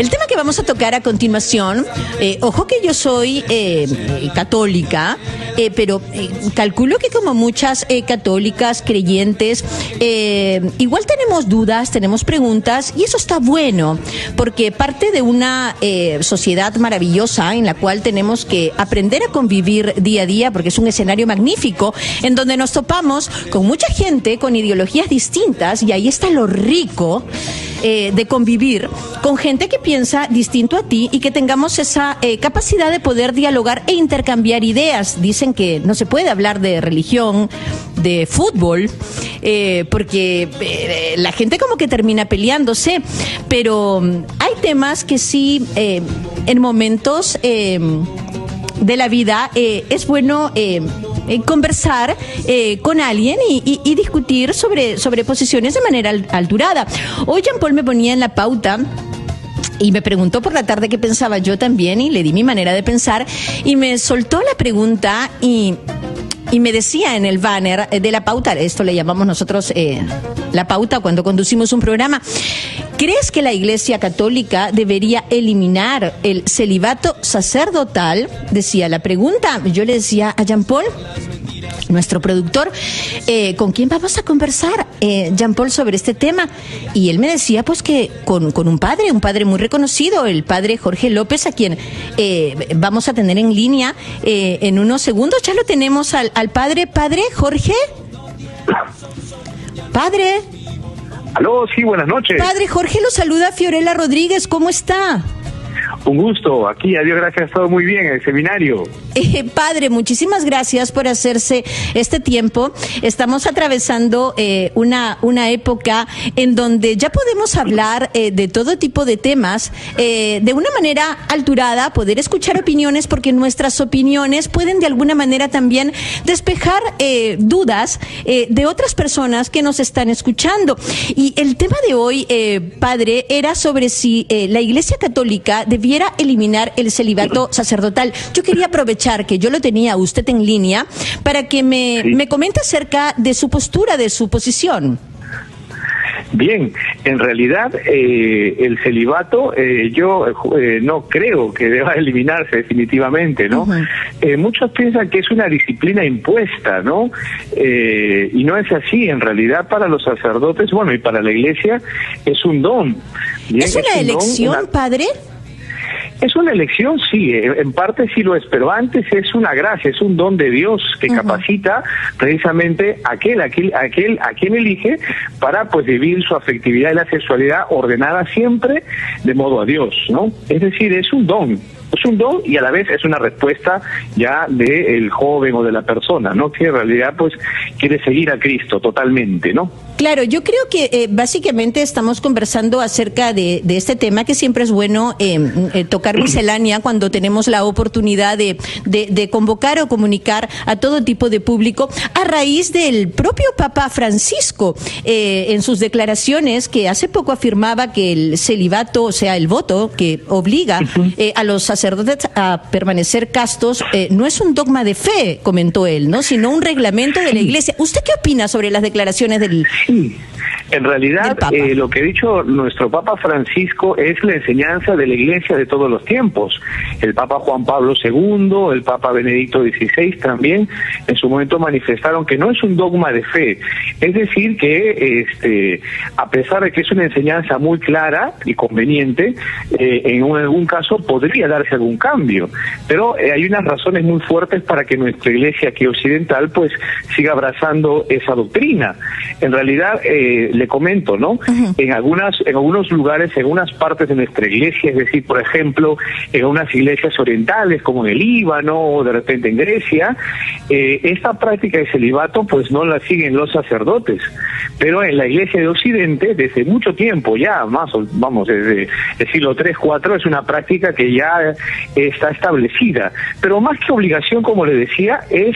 El tema que vamos a tocar a continuación, ojo que yo soy católica, pero calculo que como muchas católicas, creyentes, igual tenemos dudas, tenemos preguntas, y eso está bueno, porque parte de una sociedad maravillosa en la cual tenemos que aprender a convivir día a día, porque es un escenario magnífico en donde nos topamos con mucha gente con ideologías distintas, y ahí está lo rico de convivir con gente que piensa distinto a ti y que tengamos esa capacidad de poder dialogar e intercambiar ideas. Dicen que no se puede hablar de religión, de fútbol, porque la gente como que termina peleándose, pero hay temas que sí, en momentos de la vida es bueno conversar con alguien y discutir sobre posiciones de manera alturada. Hoy Jean-Paul me ponía en la pauta y me preguntó por la tarde qué pensaba yo también, y le di mi manera de pensar, y me soltó la pregunta y me decía en el banner de la pauta, esto le llamamos nosotros la pauta cuando conducimos un programa: ¿crees que la Iglesia Católica debería eliminar el celibato sacerdotal? Decía la pregunta. Yo le decía a Jean-Paul, nuestro productor, ¿con quién vamos a conversar, Jean-Paul, sobre este tema? Y él me decía pues que con un padre muy reconocido, el padre Jorge López, a quien vamos a tener en línea en unos segundos. Ya lo tenemos al padre. Padre Jorge. Padre. Aló, sí, buenas noches. Padre Jorge, lo saluda Fiorella Rodríguez, ¿cómo está? Un gusto, aquí, a Dios gracias, todo muy bien en el seminario. Padre, muchísimas gracias por hacerse este tiempo. Estamos atravesando una época en donde ya podemos hablar de todo tipo de temas de una manera alturada, poder escuchar opiniones, porque nuestras opiniones pueden de alguna manera también despejar dudas de otras personas que nos están escuchando. Y el tema de hoy, Padre, era sobre si la Iglesia Católica debiera eliminar el celibato sacerdotal. Yo quería aprovechar que yo lo tenía a usted en línea para que me comente acerca de su postura, de su posición. Bien, en realidad el celibato yo no creo que deba eliminarse definitivamente, ¿no? Muchos piensan que es una disciplina impuesta, ¿no? Y no es así. En realidad, para los sacerdotes, bueno, y para la Iglesia es un don. Bien, ¿Es una elección, padre? Es una elección, sí, en parte sí lo es, pero antes es una gracia, es un don de Dios que capacita precisamente a quien elige para pues vivir su afectividad y la sexualidad ordenada siempre de modo a Dios, ¿no? Es decir, es un don. Es un don y a la vez es una respuesta ya del joven o de la persona, ¿no? Que en realidad pues quiere seguir a Cristo totalmente, ¿no? Claro, yo creo que básicamente estamos conversando acerca de este tema, que siempre es bueno tocar miscelánea cuando tenemos la oportunidad de convocar o comunicar a todo tipo de público, a raíz del propio Papa Francisco en sus declaraciones, que hace poco afirmaba que el celibato, o sea, el voto que obliga a los sacerdotes a permanecer castos, no es un dogma de fe, comentó él, ¿no? Sino un reglamento de la Iglesia. ¿Usted qué opina sobre las declaraciones del... Sí, en realidad lo que ha dicho nuestro Papa Francisco es la enseñanza de la Iglesia de todos los tiempos. El Papa Juan Pablo II, el Papa Benedicto XVI también en su momento manifestaron que no es un dogma de fe. Es decir, que a pesar de que es una enseñanza muy clara y conveniente, en algún caso podría darse algún cambio. Pero hay unas razones muy fuertes para que nuestra Iglesia aquí occidental pues siga abrazando esa doctrina. En realidad, le comento, ¿no? En algunos lugares, en unas partes de nuestra iglesia, es decir, por ejemplo, en unas iglesias orientales como en el Líbano o de repente en Grecia, esta práctica de celibato pues no la siguen los sacerdotes, pero en la iglesia de Occidente desde mucho tiempo ya, desde el siglo III, IV, es una práctica que ya está establecida, pero más que obligación, como le decía, es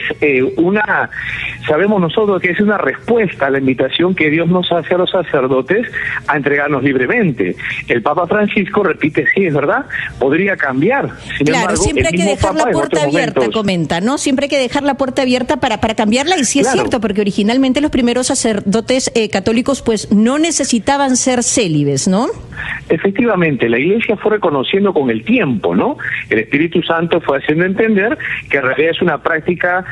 sabemos nosotros que es una respuesta a la invitación que Dios nos hace a los sacerdotes a entregarnos libremente. El Papa Francisco repite, sí, es verdad, podría cambiar. Sin claro, embargo, siempre hay que dejar la puerta abierta, comenta, ¿no? Siempre hay que dejar la puerta abierta para cambiarla, y sí es cierto, porque originalmente los primeros sacerdotes católicos pues no necesitaban ser célibes, ¿no? Efectivamente, la Iglesia fue reconociendo con el tiempo, ¿no? El Espíritu Santo fue haciendo entender que en realidad es una práctica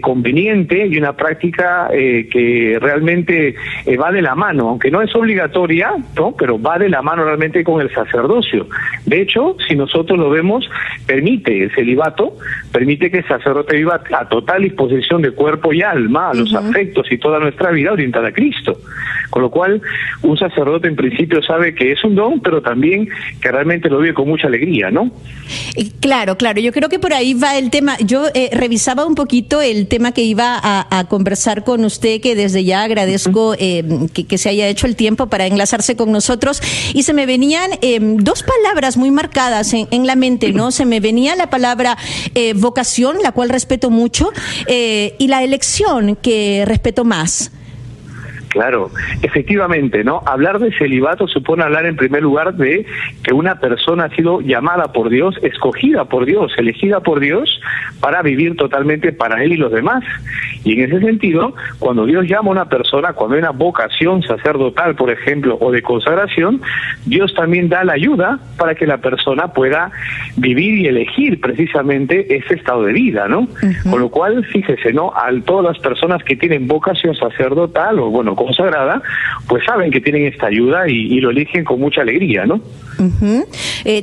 conveniente y una práctica que realmente va de la mano, aunque no es obligatoria, ¿no? Pero va de la mano realmente con el sacerdocio. De hecho, si nosotros lo vemos, permite el celibato, permite que el sacerdote viva a total disposición de cuerpo y alma, a los afectos y toda nuestra vida orientada a Cristo. Con lo cual, un sacerdote en principio sabe que es un don, pero también que realmente lo vive con mucha alegría, ¿no? Claro, yo creo que por ahí va el tema. Yo revisaba un poquito el tema que iba a conversar con usted, que desde ya agradezco que se haya hecho el tiempo para enlazarse con nosotros, y se me venían dos palabras muy marcadas en la mente, ¿no? Se me venía la palabra vocación, la cual respeto mucho, y la elección, que respeto más. Claro, efectivamente, ¿no? Hablar de celibato supone hablar en primer lugar de que una persona ha sido llamada por Dios, escogida por Dios, elegida por Dios para vivir totalmente para Él y los demás. Y en ese sentido, cuando Dios llama a una persona, cuando hay una vocación sacerdotal, por ejemplo, o de consagración, Dios también da la ayuda para que la persona pueda vivir y elegir precisamente ese estado de vida, ¿no? Con lo cual, fíjese, ¿no? A todas las personas que tienen vocación sacerdotal o, bueno, consagrada, pues saben que tienen esta ayuda y lo eligen con mucha alegría, ¿no?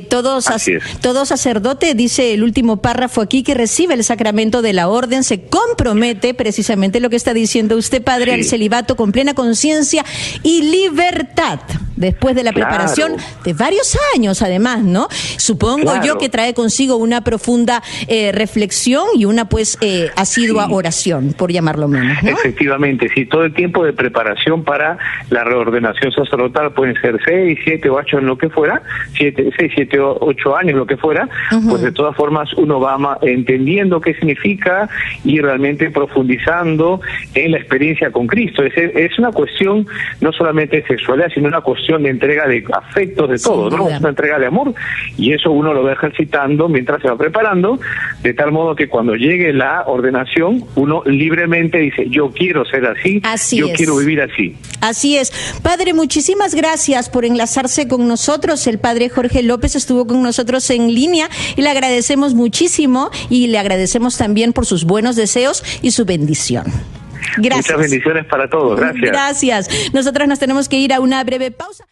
Todo sacerdote, dice el último párrafo aquí, que recibe el sacramento de la orden, se compromete, precisamente lo que está diciendo usted, padre, al celibato con plena conciencia y libertad, después de la preparación de varios años, además, ¿no? Supongo yo que trae consigo una profunda reflexión y una, pues, asidua oración, por llamarlo menos, ¿no? Efectivamente, sí, todo el tiempo de preparación para la reordenación sacerdotal pueden ser 6, 7 o 8 en lo que fuera, 6, 7 o 8 años, lo que fuera, pues de todas formas uno va entendiendo qué significa y realmente profundizando en la experiencia con Cristo. Es una cuestión no solamente de sexualidad, sino una cuestión de entrega de afectos, de todo, ¿no? Una entrega de amor, y eso uno lo va ejercitando mientras se va preparando, de tal modo que cuando llegue la ordenación, uno libremente dice, yo quiero ser así, yo quiero vivir así. Así es. Padre, muchísimas gracias por enlazarse con nosotros. El padre Jorge López estuvo con nosotros en línea y le agradecemos muchísimo, y le agradecemos también por sus buenos deseos y su bendición. Gracias. Muchas bendiciones para todos. Gracias. Gracias. Nosotros nos tenemos que ir a una breve pausa.